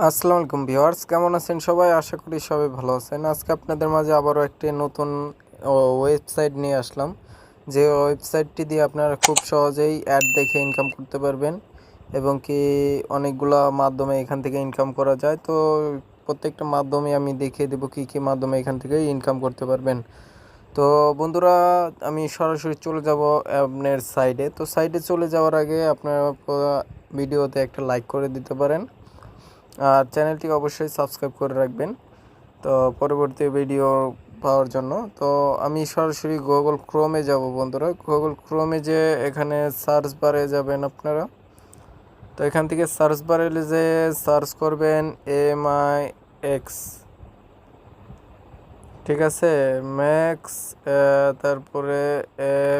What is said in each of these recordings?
আসসালামু আলাইকুম ভিউয়ার্স, কেমন আছেন সবাই? আশা করি সবাই ভালো আছেন। আজকে আপনাদের মাঝে আবারও একটি নতুন ওয়েবসাইট নিয়ে আসলাম, যে ওয়েবসাইটটি দিয়ে আপনারা খুব সহজেই অ্যাড দেখে ইনকাম করতে পারবেন এবং কি অনেকগুলা মাধ্যমে এখান থেকে ইনকাম করা যায়। তো প্রত্যেকটা মাধ্যমে আমি দেখিয়ে দেবো কী কী মাধ্যমে এখান থেকে ইনকাম করতে পারবেন। তো বন্ধুরা, আমি সরাসরি চলে যাব আপনার সাইডে। তো সাইডে চলে যাওয়ার আগে আপনারা ভিডিওতে একটা লাইক করে দিতে পারেন আর চ্যানেলটি অবশ্যই সাবস্ক্রাইব করে রাখবেন তো পরবর্তী ভিডিও পাওয়ার জন্য। তো আমি সরাসরি গুগল ক্রোমে যাব বন্ধুরা। গুগল ক্রোমে যে এখানে সার্চ বারে যাবেন আপনারা। তো এখান থেকে সার্চ বারে যে সার্চ করবেন MIX, ঠিক আছে, ম্যাক্স, তারপরে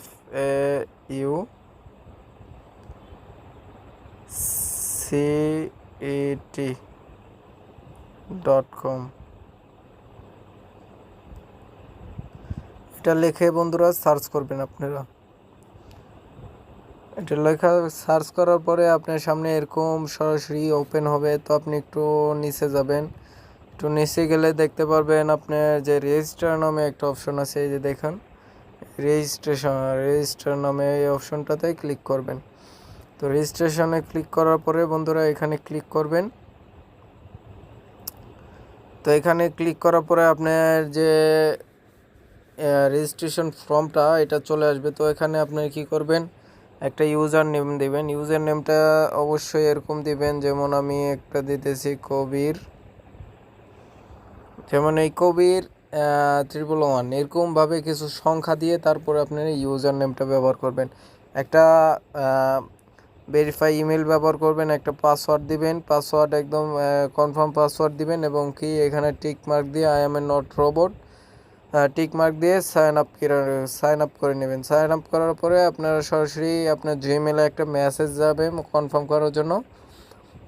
FAUCET.com, এটা লিখে বন্ধুরা সার্চ করবেন আপনারা। এটা লেখা সার্চ করার পরে আপনার সামনে এরকম সরাসরি ওপেন হবে। তো আপনি একটু নিচে যাবেন, একটু নিচে গেলে দেখতে পারবেন আপনার যে রেজিস্টার নামে একটা অপশন আছে, এই যে দেখুন রেজিস্টার নামে এই অপশনটাতে ক্লিক করবেন। তো রেজিস্ট্রেশনে ক্লিক করার পরে বন্ধুরা এখানে ক্লিক করবেন। তো এখানে ক্লিক করার পরে আপনার যে রেজিস্ট্রেশন ফর্মটা এটা চলে আসবে। তো এখানে আপনার কি করবেন, একটা ইউজার নেম দেবেন। ইউজার নেমটা অবশ্যই এরকম দিবেন, যেমন আমি একটা দিতেছি কবির, যেমন এই কবির 111 এরকমভাবে কিছু সংখ্যা দিয়ে তারপরে আপনার ইউজার নেমটা ব্যবহার করবেন। একটা ভেরিফাই ইমেল ব্যবহার করবেন, একটা পাসওয়ার্ড দিবেন, পাসওয়ার্ড একদম কনফার্ম পাসওয়ার্ড দিবেন এবং কি এখানে টিক মার্ক দিয়ে I am a not robot tick mark দিয়ে সাইন আপ করে নেবেন। সাইন আপ করার পরে আপনারা সরাসরি আপনার জিমেলে একটা মেসেজ যাবে কনফার্ম করার জন্য।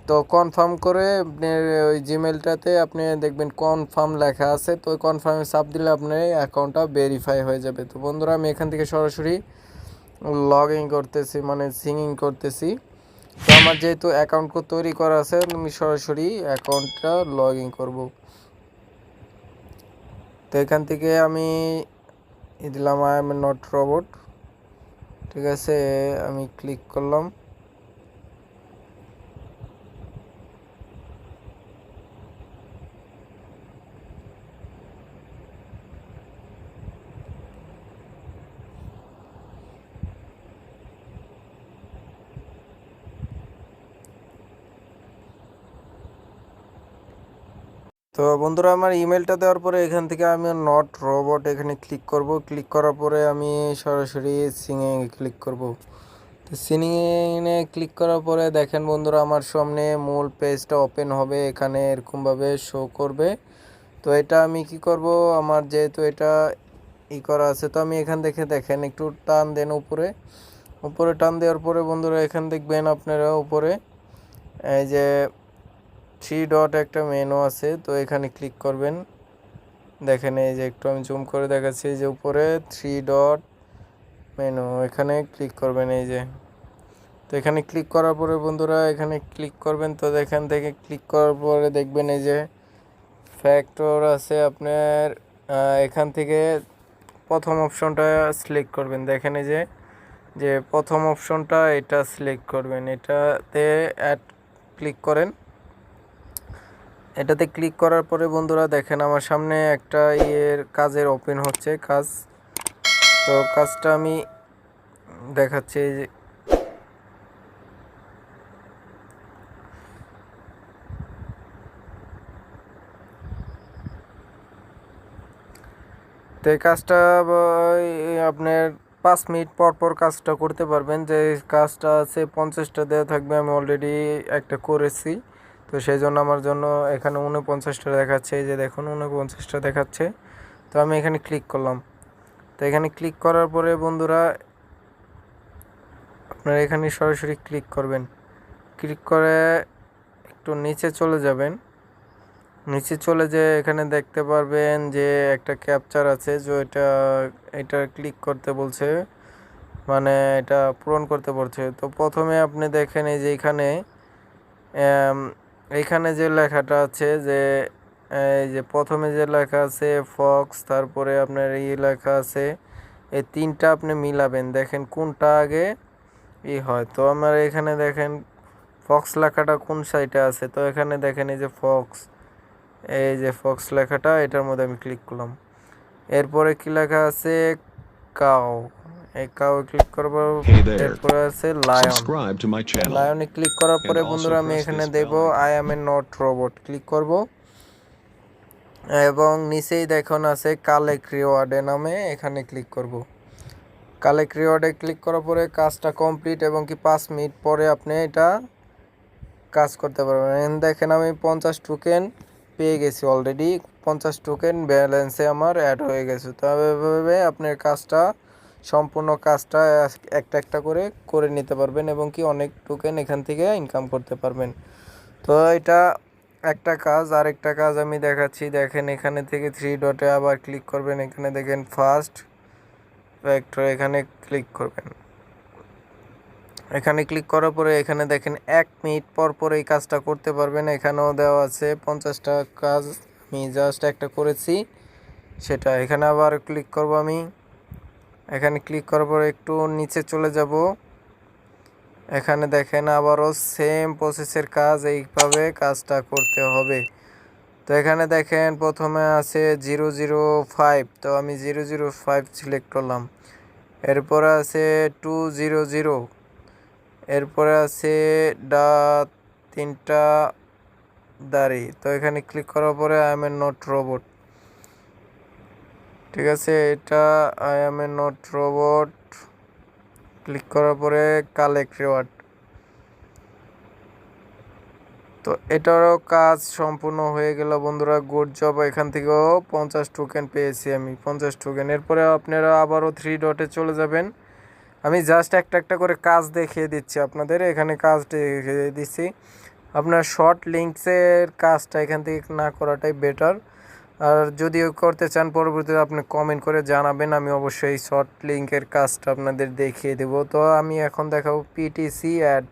তো কনফার্ম করে আপনার ওই জিমেলটাতে আপনি দেখবেন কনফার্ম লেখা আছে। তো ওই কনফার্মে চাপ দিলে আপনার অ্যাকাউন্টটা ভেরিফাই হয়ে যাবে। তো বন্ধুরা, আমি এখান থেকে সরাসরি লগ ইন করতেছি, মানে সিঙ্গিং করতেছি। তো আমার যেহেতু অ্যাকাউন্ট তৈরি করা আছে, আমি সরাসরি অ্যাকাউন্টটা লগ ইন করবো। তো এখান থেকে আমি দিলাম আই এম নট রোবট, ঠিক আছে, আমি ক্লিক করলাম। তো বন্ধুরা, আমার ইমেলটা দেওয়ার পরে এখান থেকে আমি নট রোবট এখানে ক্লিক করব। ক্লিক করার পরে আমি সরাসরি সিঙ্গিংয়ে ক্লিক করব। তো সিঙ্গিংয়ে ক্লিক করার পরে দেখেন বন্ধুরা, আমার সামনে মূল পেজটা ওপেন হবে, এখানে এরকমভাবে শো করবে। তো এটা আমি কি করব, আমার যেহেতু এটা করা আছে, তো আমি এখান থেকে দেখেন একটু টান দেন উপরে। উপরে টান দেওয়ার পরে বন্ধুরা এখান দেখবেন আপনারা উপরে এই যে 3 ডট একটা মেনু আছে, তো এখানে ক্লিক করবেন। দেখেন এই যে একটু আমি জুম করে দেখাচ্ছি, যে উপরে 3 ডট মেনু, এখানে ক্লিক করবেন এই যে। তো এখানে ক্লিক করার পরে বন্ধুরা এখানে ক্লিক করবেন। তো এখান থেকে ক্লিক করার পরে দেখবেন এই যে ফ্যাক্টর আছে আপনার, এখান থেকে প্রথম অপশনটা সিলেক্ট করবেন। দেখেন এই যে যে প্রথম অপশনটা এটা সিলেক্ট করবেন, এটাতে অ্যাড ক্লিক করেন। এটাতে ক্লিক করার পরে বন্ধুরা দেখেন আমার সামনে একটা কাজের ওপেন হচ্ছে কাজ। তো কাজটা আমি দেখাচ্ছি, যে তো এই কাজটা আপনার 5 মিনিট পর পর কাজটা করতে পারবেন। যে কাজটা আছে 50টা দেওয়া থাকবে, আমি অলরেডি একটা করেছি। তো সেই জন্য আমার জন্য এখানে 49টা দেখাচ্ছে, এই যে দেখুন 49টা দেখাচ্ছে। তো আমি এখানে ক্লিক করলাম। তো এখানে ক্লিক করার পরে বন্ধুরা আপনারা এখানে সরাসরি ক্লিক করবেন। ক্লিক করে একটু নিচে চলে যাবেন। নিচে চলে যেয়ে এখানে দেখতে পারবেন যে একটা ক্যাপচার আছে, যে এটা ক্লিক করতে বলছে, মানে এটা পূরণ করতে বলছে। তো প্রথমে আপনি দেখেন এই যে এখানে এইখানে যে লেখাটা আছে যে এই যে প্রথমে যে লেখা আছে ফক্স, তারপরে আপনার লেখা আছে, এই তিনটা আপনি মিলাবেন, দেখেন কোনটা আগে হয়। তো আমার এখানে দেখেন ফক্স লেখাটা কোন সাইডে আছে, তো এখানে দেখেন এই যে ফক্স, এই যে ফক্স লেখাটা, এটার মধ্যে আমি ক্লিক করলাম। এরপরে কি লেখা আছে কাউ, এই কাউ ক্লিক করবো। এরপরে আছে লায়ন, লায়নে ক্লিক করার পরে বন্ধুরা আমি এখানে দেব I am a not robot, click করব। এবং নিচেই দেখুন আছে কালেক্ট রিওয়ার্ডে নামে, এখানে ক্লিক করব। কালেক্ট রিওয়ার্ডে ক্লিক করার পরে কাজটা কমপ্লিট, এবং কি 5 মিনিট পরে আপনি এটা কাজ করতে পারবেন। দেখেন আমি 50 টোকেন পেয়ে গেছি অলরেডি, 50 টোকেন ব্যালেন্সে আমার অ্যাড হয়ে গেছে। তো এভাবে আপনার কাজটা, সম্পূর্ণ কাজটা একটা একটা করে করে নিতে পারবেন, এবং কি অনেক টোকেন এখান থেকে ইনকাম করতে পারবেন। তো এটা একটা কাজ। আরেকটা কাজ আমি দেখাচ্ছি, দেখেন এখানে থেকে 3 ডটে আবার ক্লিক করবেন, এখানে দেখেন ফার্স্ট ফ্যাক্টর, এখানে ক্লিক করবেন। এখানে ক্লিক করার পরে এখানে দেখেন 1 মিনিট পর পর এই কাজটা করতে পারবেন। এখানেও দেওয়া আছে 50টা কাজ, আমি জাস্ট একটা করেছি সেটা। এখানে আবার ক্লিক করব আমি, এখানে ক্লিক করার পর একটু নিচে চলে যাব, এখানে দেখেন আবারও সেম প্রসেসের কাজ, এইভাবে কাজটা করতে হবে। তো এখানে দেখেন প্রথমে আছে 005, তো আমি 005 সিলেক্ট করলাম। এরপরে আছে 200, এরপরে আছে তিনটা দাড়ি। তো এখানে ক্লিক করার পরে I am a not robot, ঠিক আছে, এটা I am a not robot click করার পরে কালেক্ট রিওয়ার্ড। তো এটারও কাজ সম্পূর্ণ হয়ে গেল বন্ধুরা, গুড জব। এখান থেকেও 50 টোকেন পেয়েছি আমি, 50 টোকেন। এরপরে আপনারা আবারও 3 ডটে চলে যাবেন। আমি জাস্ট একটা একটা করে কাজ দেখিয়ে দিচ্ছি আপনাদের, এখানে কাজ দেখিয়ে দিচ্ছি। আপনার শর্ট লিঙ্কসের কাজটা এখান থেকে না করাটাই বেটার। আর যদিও করতে চান পরবর্তীতে আপনি কমেন্ট করে জানাবেন, আমি অবশ্যই শর্ট লিঙ্কের কাজটা আপনাদের দেখিয়ে দেব। তো আমি এখন দেখাবো পিটিসি অ্যাড।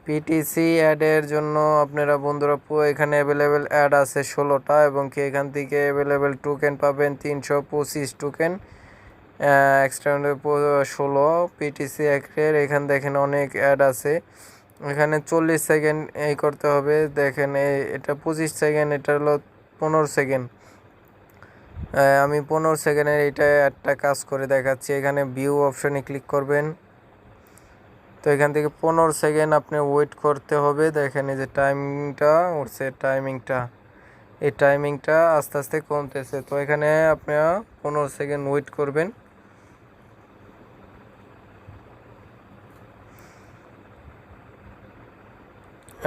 পিটিসি অ্যাডের জন্য আপনারা বন্ধুরা এখানে অ্যাভেলেবেল অ্যাড আছে 16টা, এবং কি এখান থেকে অ্যাভেলেবেল টোকেন পাবেন 325 টোকেন এক্সট্রা 16 পিটিসি অ্যাডের। এখানে দেখেন অনেক অ্যাড আছে, এখানে 40 সেকেন্ড এই করতে হবে। দেখেন এটা 25 সেকেন্ড, এটা হলো 15 সেকেন্ড। আমি 15 সেকেন্ডের এটা একটা কাজ করে দেখাচ্ছি। এখানে ভিউ অপশনে ক্লিক করবেন। তো এখান থেকে 15 সেকেন্ড আপনি ওয়েট করতে হবে। দেখেন এই যে টাইমিংটা উঠছে, এই টাইমিংটা আস্তে আস্তে কমতেছে। তো এখানে আপনি 15 সেকেন্ড ওয়েট করবেন।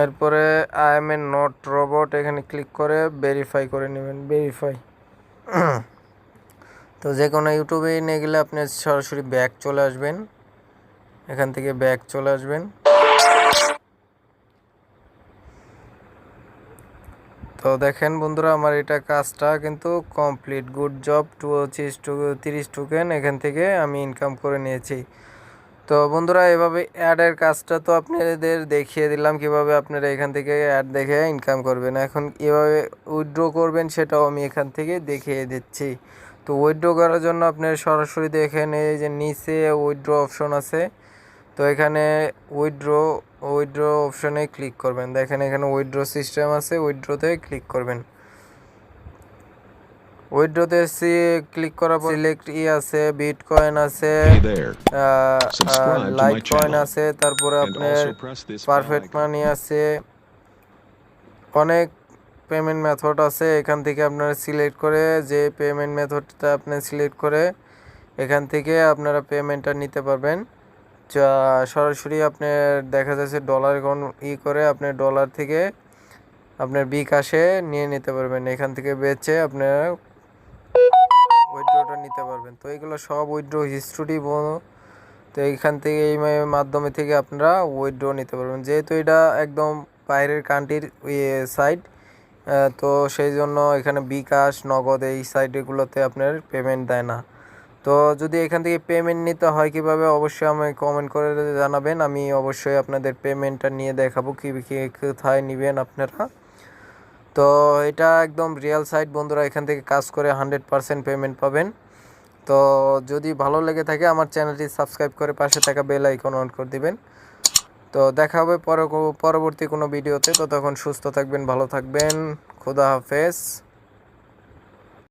এরপরে I am a not robot এখানে ক্লিক করে ভেরিফাই করে নেবেন, ভেরিফাই। তো যে কোনো ইউটিউবে নিয়ে গেলে আপনি সরাসরি ব্যাক চলে আসবেন, এখান থেকে ব্যাক চলে আসবেন। তো দেখেন বন্ধুরা আমার এটা কাজটা কিন্তু কমপ্লিট, গুড জব। 30 টোকেন এখান থেকে আমি ইনকাম করে নিয়েছি। তো বন্ধুরা এভাবে অ্যাডের কাজটা তো আপনাদের দেখিয়ে দিলাম কিভাবে আপনারা এখান থেকে অ্যাড দেখে ইনকাম করবেন। এখন কীভাবে উইথড্র করবেন সেটাও আমি এখান থেকে দেখিয়ে দিচ্ছি। তো উইথড্র করার জন্য আপনি সরাসরি দেখেন এই যে নিচে উইথড্র অপশন আছে, তো এখানে উইথড্র অপশনে ক্লিক করবেন। দেখেন এখানে উইথড্র সিস্টেম আছে, উইথড্রতে ক্লিক করবেন। উইথড্রতে ক্লিক করার পর সিলেক্ট আছে, বিটকয়েন আছে, লাইট কয়েন আছে, তারপরে আপনার পারফেক্ট মানি আছে, অনেক পেমেন্ট মেথড আছে। এখান থেকে আপনারা সিলেক্ট করে যে পেমেন্ট মেথডটা আপনি সিলেক্ট করে এখান থেকে আপনারা পেমেন্টটা নিতে পারবেন। যা সরাসরি আপনার দেখা যাচ্ছে ডলার করে আপনি ডলার থেকে আপনার বিকাশে নিয়ে নিতে পারবেন, এখান থেকে বেচে আপনারা উইথড্রটা নিতে পারবেন। তো এইগুলো সব উইথড্র হিস্ট্রি। তো এইখান থেকে এই মাধ্যমে থেকে আপনারা উইথড্র নিতে পারবেন। যেহেতু এটা একদম বাইরের কান্ট্রির সাইট, তো সেই জন্য এখানে বিকাশ, নগদ এই সাইটগুলোতে আপনার পেমেন্ট দেয় না। তো যদি এখান থেকে পেমেন্ট নিতে হয় কীভাবে, অবশ্যই আমাকে কমেন্ট করে জানাবেন, আমি অবশ্যই আপনাদের পেমেন্টটা নিয়ে দেখাবো কোথায় নেবেন আপনারা। তো এটা একদম রিয়েল সাইট বন্ধুরা, এখান থেকে কাজ করে 100% পেমেন্ট পাবেন। তো যদি ভালো লেগে থাকে আমার চ্যানেলটি সাবস্ক্রাইব করে পাশে থাকা বেল আইকন অন করে দিবেন। তো দেখা হবে পরবর্তী কোনো ভিডিওতে। তো তখন সুস্থ থাকবেন, ভালো থাকবেন, খোদা হাফেজ।